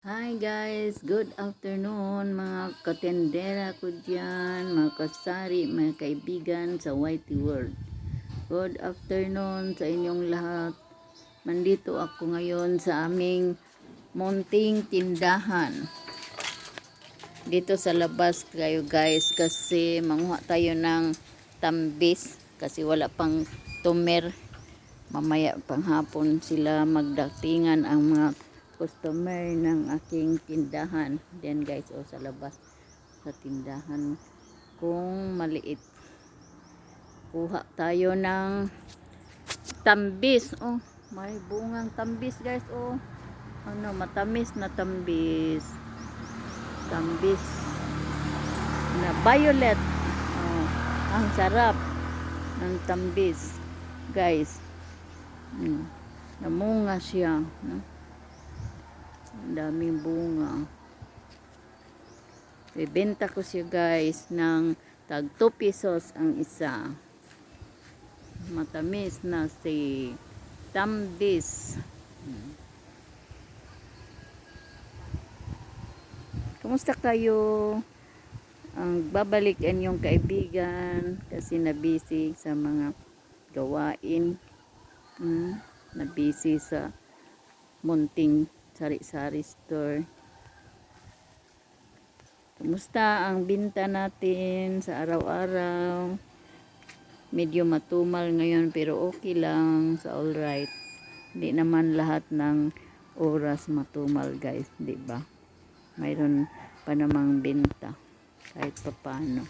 Hi guys, good afternoon mga katendera ko dyan, mga kasari, mga kaibigan sa Whitey World. Good afternoon sa inyong lahat. Nandito ako ngayon sa aming munting tindahan. Dito sa labas kayo guys kasi manguha tayo ng tambis kasi wala pang tumer. Mamaya pang hapon sila magdatingan ang mga customer ng aking tindahan. Then guys, sa labas sa tindahan kung maliit. Kuha tayo ng tambis. May bungang tambis guys. Matamis na tambis. Tambis na violet. Ang sarap ng tambis. Guys. Namunga siya. Ang daming bunga. Ibenta ko siya guys ng tag 2 pesos ang isa. Matamis na si tambis. Kumusta kayo? Ang babalik ang yung kaibigan kasi nabisi sa mga gawain. Nabisi sa munting sari-sari store. Kumusta ang binta natin sa araw-araw? Medyo matumal ngayon pero okay lang, sa all right. Hindi naman lahat ng oras matumal guys, di ba? Mayroon pa namang binta kahit papaano.